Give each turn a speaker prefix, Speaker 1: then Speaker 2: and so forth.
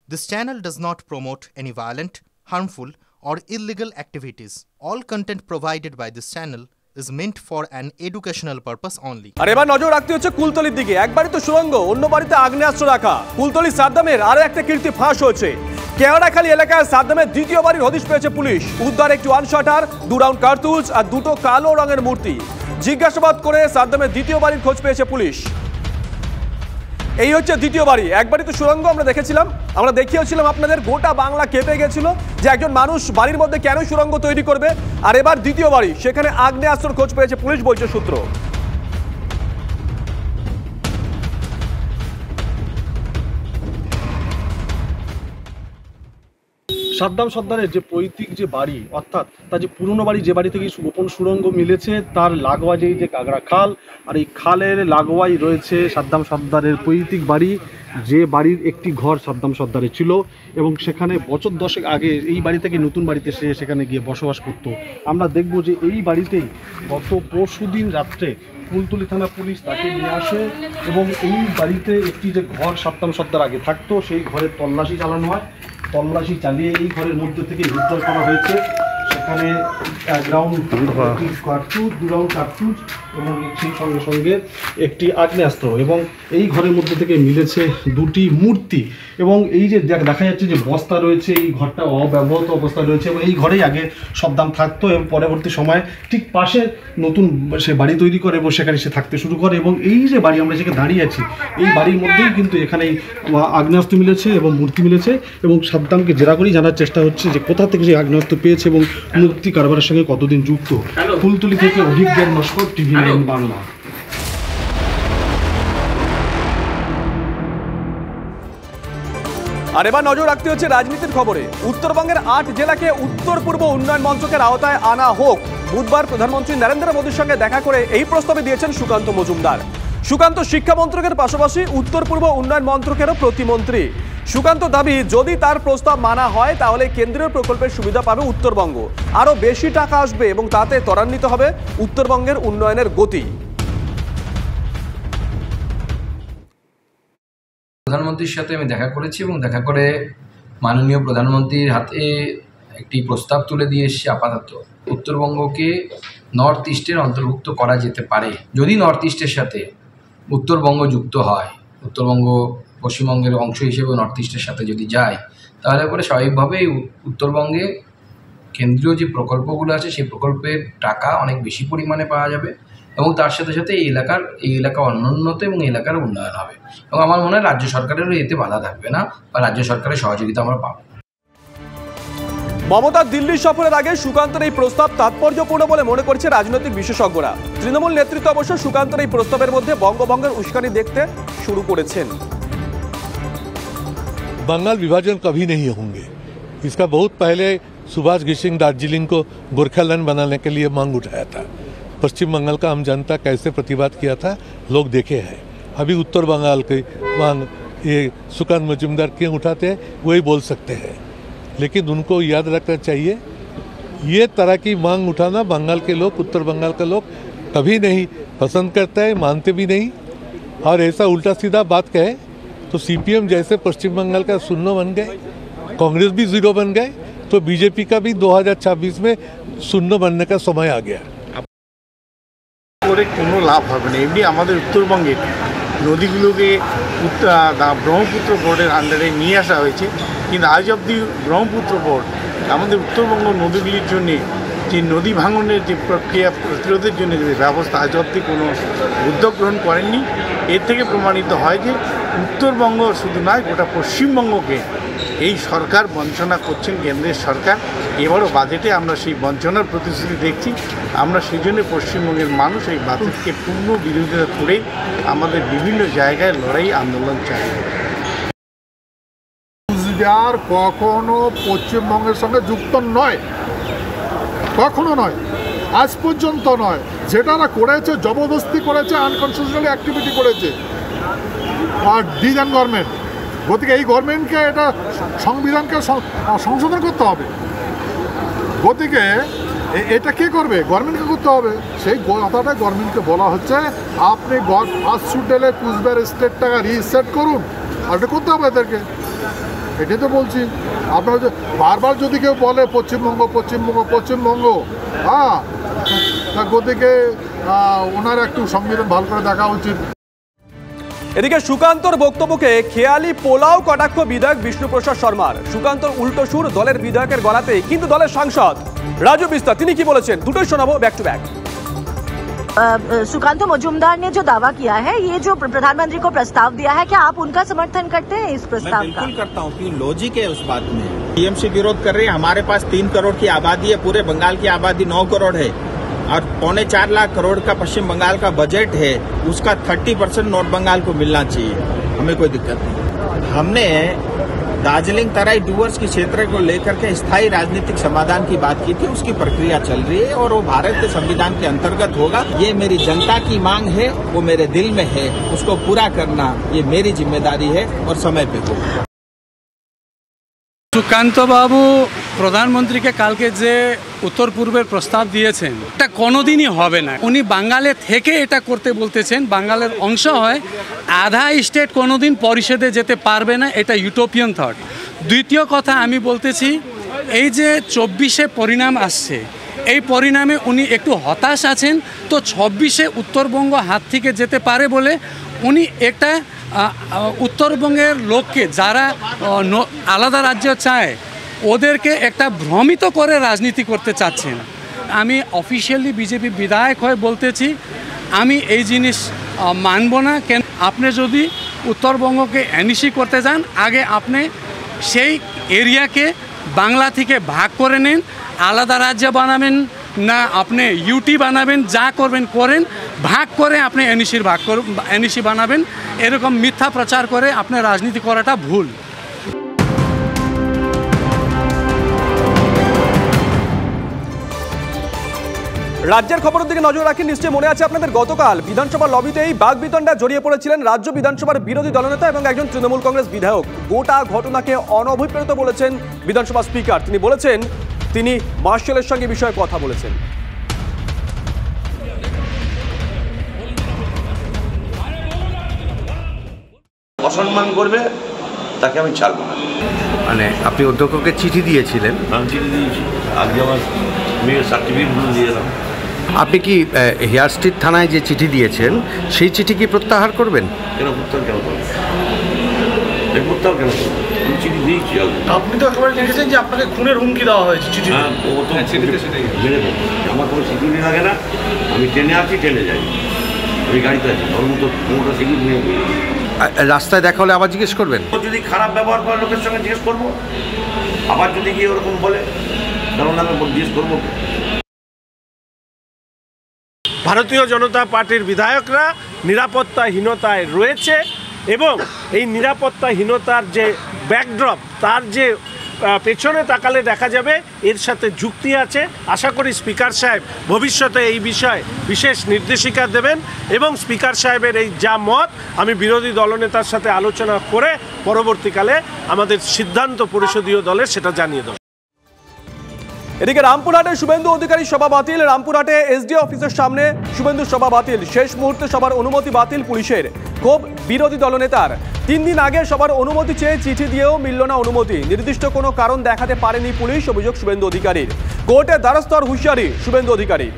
Speaker 1: This channel does not promote any violent, harmful, or illegal activities. All content provided by this channel is meant for an educational purpose only.
Speaker 2: আর এবার নজর রাখতে হচ্ছে কুলতলির দিকে। এক বাড়িতে সুড়ঙ্গ, অন্য বাড়িতে আগ্নেয়াস্ত্র রাখা। কুলতলি সাদ্দামের আরো একটা কীর্তি ফাঁস হয়েছে। কেওড়াখালী এলাকায় সাদ্দামের দ্বিতীয় বাড়ির হদিশ পেয়েছে পুলিশ। উদ্ধার একটি ওয়ান শটার, 2 রাউন্ড কার্তুজ আর 2টো কালো রঙের মূর্তি। জিজ্ঞাসাবাদ করে সাদ্দামের দ্বিতীয় বাড়ির খোঁজ পেয়েছে পুলিশ। এই হচ্ছে দ্বিতীয় বাড়ি। এক বাড়িতে সুড়ঙ্গ আমরা দেখেছিলাম, আমরা দেখিয়েছিলাম আপনাদের, গোটা বাংলা কেঁপে গেছিল যে একজন মানুষ বাড়ির মধ্যে কেন সুড়ঙ্গ তৈরি করবে। আর এবার দ্বিতীয় বাড়ি, সেখানে আগ্নেয়াস্ত্র খোঁজ পেয়েছে পুলিশ বলছে সূত্র।
Speaker 3: সাদ্দাম সর্দারের যে পৈতৃক যে বাড়ি, অর্থাৎ তার যে পুরনো বাড়ি, যে বাড়ি থেকে গোপন সুড়ঙ্গ মিলেছে, তার লাগোয়া যে গাগরা খাল, আর এই খালের লাগোয়াই রয়েছে সাদ্দাম সর্দারের পৈতৃক বাড়ি, যে বাড়ির একটি ঘর সাদ্দাম সর্দারের ছিল এবং সেখানে বছর 10 আগে এই বাড়ি থেকে নতুন বাড়িতে সে সেখানে গিয়ে বসবাস করত। আমরা দেখব যে এই বাড়িতেই গত পরশুদিন রাত্রে কুলতলি থানা পুলিশ তাকে নিয়ে আসে এবং এই বাড়িতে একটি যে ঘর সাদ্দাম সর্দার আগে থাকতো, সেই ঘরের তল্লাশি চালানো হয়। তল্লাশি চালিয়ে এই ঘরের মধ্যে থেকে উদ্ধার করা হয়েছে সেখানে 1 রাউন্ড কার্তুজ, 2 রাউন্ড কার্তুজ এবং সেই সঙ্গে সঙ্গে একটি আগ্নেয়াস্ত্র, এবং এই ঘরের মধ্যে থেকে মিলেছে 2টি মূর্তি। এবং এই যে দেখা যাচ্ছে যে বস্তা রয়েছে, এই ঘরটা অব্যবহৃত অবস্থায় রয়েছে এবং এই ঘরেই আগে সাদ্দাম থাকতো এবং পরবর্তী সময়ে ঠিক পাশে নতুন সে বাড়ি তৈরি করে এবং সেখানে সে থাকতে শুরু করে। এবং এই যে বাড়ি আমরা যেখানে দাঁড়িয়ে আছি, এই বাড়ির মধ্যেই কিন্তু এখানেই আগ্নেয়াস্ত্র মিলেছে এবং মূর্তি মিলেছে। এবং সাদ্দামকে জেরা করেই জানার চেষ্টা হচ্ছে যে কোথা থেকে সেই আগ্নেয়াস্ত্র পেয়েছে এবং মূর্তি কারবারের সঙ্গে কতদিন যুক্ত। কুলতলি থেকে অভিজ্ঞান নস্কর, টিভি9 বাংলা।
Speaker 2: আর এবার নজর রাখতে হচ্ছে রাজনীতির খবরে। উত্তরবঙ্গের 8 জেলাকে উত্তর পূর্ব উন্নয়ন মন্ত্রকের আওতায় আনা হোক। বুধবার প্রধানমন্ত্রী নরেন্দ্র মোদীর সঙ্গে দেখা করে এই প্রস্তাবে দিয়েছেন সুকান্ত মজুমদার। সুকান্ত শিক্ষা মন্ত্রকের পাশাপাশি উত্তর পূর্ব উন্নয়ন মন্ত্রকেরও প্রতিমন্ত্রী। সুকান্ত দাবি, যদি তার প্রস্তাব মানা হয় তাহলে কেন্দ্রীয় প্রকল্পের সুবিধা পাবে উত্তরবঙ্গ, আরও বেশি টাকা আসবে এবং তাতে ত্বরান্বিত হবে উত্তরবঙ্গের উন্নয়নের গতি।
Speaker 4: প্রধানমন্ত্রীর সাথে আমি দেখা করেছি এবং দেখা করে মাননীয় প্রধানমন্ত্রীর হাতে একটি প্রস্তাব তুলে দিয়ে এসেছি। আপাতত উত্তরবঙ্গকে নর্থ ইস্টের অন্তর্ভুক্ত করা যেতে পারে। যদি নর্থ ইস্টের সাথে উত্তরবঙ্গ যুক্ত হয়, উত্তরবঙ্গ পশ্চিমবঙ্গের অংশ হিসেবে নর্থ ইস্টের সাথে যদি যায়, তাহলে পরে স্বাভাবিকভাবেই উত্তরবঙ্গে কেন্দ্রীয় যে প্রকল্পগুলো আছে সেই প্রকল্পের টাকা অনেক বেশি পরিমাণে পাওয়া যাবে এবং তার সাথে সাথে এই এলাকা অনুন্নত এবং এই এলাকার উন্নয়ন হবে। এবং আমার মনে হয় রাজ্য সরকারেরও এতে বাধা থাকবে না বা রাজ্য সরকারের সহযোগিতা আমরা পাবো।
Speaker 2: মমতার দিল্লি সফরের আগে সুকান্তের এই প্রস্তাব তাৎপর্যপূর্ণ বলে মনে করছে রাজনৈতিক বিশেষজ্ঞরা। তৃণমূল নেতৃত্ব অবশ্য সুকান্তের এই প্রস্তাবের মধ্যে বঙ্গভঙ্গের উস্কানি দেখতে শুরু করেছেন।
Speaker 5: बंगाल विभाजन कभी नहीं होंगे, इसका बहुत पहले सुभाष घिसिंग दार्जिलिंग को गोरखालैंड बनाने के लिए मांग उठाया था। पश्चिम बंगाल का आम जनता कैसे प्रतिवाद किया था लोग देखे हैं। अभी उत्तर बंगाल की मांग ये सुकांत मजूमदार क्यों उठाते हैं वही बोल सकते हैं, लेकिन उनको याद रखना चाहिए ये तरह की मांग उठाना बंगाल के लोग, उत्तर बंगाल के लोग कभी नहीं पसंद करते हैं, मानते भी नहीं। और ऐसा उल्टा सीधा बात कहे तो सीपीएम जैसे पश्चिम बंगाल का शून्य बन गए, कांग्रेस भी 0 बन गए, तो बीजेपी का भी 2026 में शून्य बनने का समय आ गया।
Speaker 6: কোনো লাভ হবে না। এমনি আমাদের উত্তরবঙ্গে নদীগুলোকে ব্রহ্মপুত্র বোর্ডের আন্ডারে নিয়ে আসা হয়েছে, কিন্তু আজ অবধি ব্রহ্মপুত্র বোর্ড আমাদের উত্তরবঙ্গ নদীগুলির জন্যে যে নদী ভাঙনের যে প্রক্রিয়া প্রতিরোধের জন্য যে ব্যবস্থা আজ অবধি কোনো উদ্যোগ গ্রহণ করেননি। এর থেকে প্রমাণিত হয় যে উত্তরবঙ্গ শুধু নয়, গোটা পশ্চিমবঙ্গকে এই সরকার বঞ্চনা করছেন, কেন্দ্রের সরকার। এবারও বাজেটে আমরা সেই বঞ্চনার প্রতিশ্রুতি দেখছি। আমরা সেই জন্য পশ্চিমবঙ্গের মানুষ এই বাজেটকে পূর্ণ বিরোধিতা করে আমাদের বিভিন্ন জায়গায় লড়াই আন্দোলন চালিয়ে।
Speaker 7: কুচবিহার কখনো পশ্চিমবঙ্গের সঙ্গে যুক্ত নয়, কখনো নয়, আজ পর্যন্ত নয়। যেটা করেছে জবরদস্তি করেছে, আনকনস্টিটিউশনাল অ্যাক্টিভিটি করেছে আর ডিজাইন গভর্নমেন্ট। গতিকে এই গভর্নমেন্টকে এটা সংবিধানকে সংশোধন করতে হবে। গতিকে এটা কে করবে? গভর্নমেন্টকে করতে হবে। সেই কথাটা গভর্নমেন্টকে বলা হচ্ছে, আপনি ফার্স্ট শুটেলে কুচবিহার স্টেটটাকে রিসেট করুন, আর এটা করতে হবে এদেরকে। এটাই তো বলছি। আপনারা বারবার যদি কেউ বলে পশ্চিমবঙ্গ পশ্চিমবঙ্গ পশ্চিমবঙ্গ, হ্যাঁ, গতিকে ওনার একটু সংবিধান ভালো করে দেখা উচিত।
Speaker 2: এদিকে সুকান্তর বক্তব্যকে খেয়ালি পোলাও কটাক্ষ বিধায়ক বিষ্ণুপ্রসাদ শর্মার। সুকান্তর উল্টো সুর দলের বিধায়কের গলাতে, কিন্তু দলের সাংসদ রাজু বিস্তার তিনি কি বলেছেন দুটোই শোনাবো back to back.
Speaker 8: Sukanta Majumdar ने जो दावा किया है, ये जो प्रधानमंत्री को प्रस्ताव दिया है, क्या आप उनका समर्थन करते हैं इस प्रस्ताव का?
Speaker 9: बिल्कुल करता हूँ, क्योंकि लॉजिक है उस बात में। टीएमसी विरोध कर रही है। हमारे पास 3 करोड़ की आबादी है, पूरे बंगाल की आबादी 9 करोड़ है और 3.25 लाख करोड़ का पश्चिम बंगाल का बजट है, उसका 30% नॉर्थ बंगाल को मिलना चाहिए। हमें कोई दिक्कत नहीं। हमने दार्जिलिंग तराई डूवर्स के क्षेत्र को लेकर के स्थायी राजनीतिक समाधान की बात की थी, उसकी प्रक्रिया चल रही है और वो भारत के संविधान के अंतर्गत होगा। ये मेरी जनता की मांग है, वो मेरे दिल में है, उसको पूरा करना ये मेरी जिम्मेदारी है और समय पे होगा।
Speaker 10: সুকান্ত বাবু প্রধানমন্ত্রীকে কালকে যে উত্তর পূর্বের প্রস্তাব দিয়েছেন, এটা কোনোদিনই হবে না। উনি বাঙালি থেকে এটা করতে বলতেছেন, বাঙালের অংশ হয়, আধা স্টেট কোনোদিন পরিষদে যেতে পারবে না, এটা ইউটোপিয়ান থট। দ্বিতীয় কথা আমি বলতেছি, এই যে 24-এ পরিণাম আসছে, এই পরিণামে উনি একটু হতাশ আছেন। তো 26-এ উত্তরবঙ্গ হাত থেকে যেতে পারে বলে উনি একটা উত্তরবঙ্গের লোককে, যারা আলাদা রাজ্য চায়, ওদেরকে একটা ভ্রমিত করে রাজনীতি করতে চাচ্ছেন। আমি অফিসিয়ালি বিজেপি বিধায়ক হয়ে বলতেছি, আমি এই জিনিস মানব না। কেন আপনি যদি উত্তরবঙ্গকে এনইসি করতে যান, আগে আপনি সেই এরিয়াকে বাংলা থেকে ভাগ করে নেন, আলাদা রাজ্য বানাবেন না আপনি ইউটি বানাবেন, যা করবেন করেন, ভাগ করে আপনি এনইসি বানাবেন। এরকম মিথ্যা প্রচার করে আপনি রাজনীতি করাটা ভুল।
Speaker 2: রাজ্যের খবরের দিকে নজর রাখি। নিশ্চয়ই মনে আছে আপনাদের, গতকাল বিধানসভা লবিতেই বাগবিতণ্ডা জড়িয়ে পড়েছিলেন রাজ্য বিধানসভার বিরোধী দলনেতা এবং একজন তৃণমূল কংগ্রেস বিধায়ক। গোটা ঘটনাকে অনভিপ্রেত বলেছেন বিধানসভা স্পিকার। তিনি বলেছেন তিনি মার্শালের সঙ্গে বিষয়ে কথা বলেছেন।
Speaker 11: অসম্মান করবে তাকে আমি ছাড়বো না।
Speaker 12: মানে আপনি অধ্যক্ষকে চিঠি দিয়েছিলেন?
Speaker 11: আমি চিঠি দিয়েছি, আজকে আমার মেয়ের সার্টিফিকেটগুলো দিয়ে এলাম।
Speaker 12: আপনি কি হেয়ার স্ট্রিট থানায় যে চিঠি দিয়েছেন সেই চিঠি কি প্রত্যাহার করবেন?
Speaker 11: কেন প্রত্যাহার কেন করবেন? প্রত্যাহার কেন করবেন? আমি চিঠি দিয়েছি।
Speaker 3: আপনি তো একেবারে লিখেছেন যে আপনাকে খুনের হুমকি দেওয়া হয়েছে চিঠি।
Speaker 11: হ্যাঁ, ও তো চিঠিতে সেটাই মেরে দেবো। আমার কোনো সিকিউরিটি লাগে না, আমি ট্রেনে আছি, ট্রেনে যাই, আমি গাড়িতে আছি, ওর মতো কোনোটা সিকিউরিটি নেই।
Speaker 12: রাস্তায় দেখা হলে আবার জিজ্ঞেস করবেন?
Speaker 11: যদি খারাপ ব্যবহার করে লোকের সঙ্গে জিজ্ঞেস করবো, আবার যদি গিয়ে ওরকম বলে তাহলে আমি জিজ্ঞেস করবো।
Speaker 3: ভারতীয় জনতা পার্টির বিধায়করা নিরাপত্তাহীনতায় রয়েছে এবং এই নিরাপত্তাহীনতার যে ব্যাকড্রপ, তার যে পেছনে তাকালে দেখা যাবে এর সাথে যুক্তি আছে। আশা করি স্পিকার সাহেব ভবিষ্যতে এই বিষয়ে বিশেষ নির্দেশিকা দেবেন এবং স্পিকার সাহেবের এই যা মত, আমি বিরোধী দলনেতার সাথে আলোচনা করে পরবর্তীকালে আমাদের সিদ্ধান্ত পরিষদীয় দলের সেটা জানিয়ে দেব।
Speaker 2: এদিকে রামপুরহাটে শুভেন্দু অধিকারী সভা বাতিল। রামপুরহাটে এসডিও অফিসের সামনে শুভেন্দু সভা বাতিল। শেষ মুহূর্তে সবার অনুমতি বাতিল পুলিশের। ক্ষোভ বিরোধী দলনেতার। 3 দিন আগে সবার অনুমতি চেয়ে চিঠি দিয়েও মিলল না অনুমতি। নির্দিষ্ট কোনো কারণ দেখাতে পারেনি পুলিশ, অভিযোগ শুভেন্দু অধিকারীর। কোর্টে দ্বারস্থ হওয়ার হুঁশিয়ারি শুভেন্দু অধিকারী।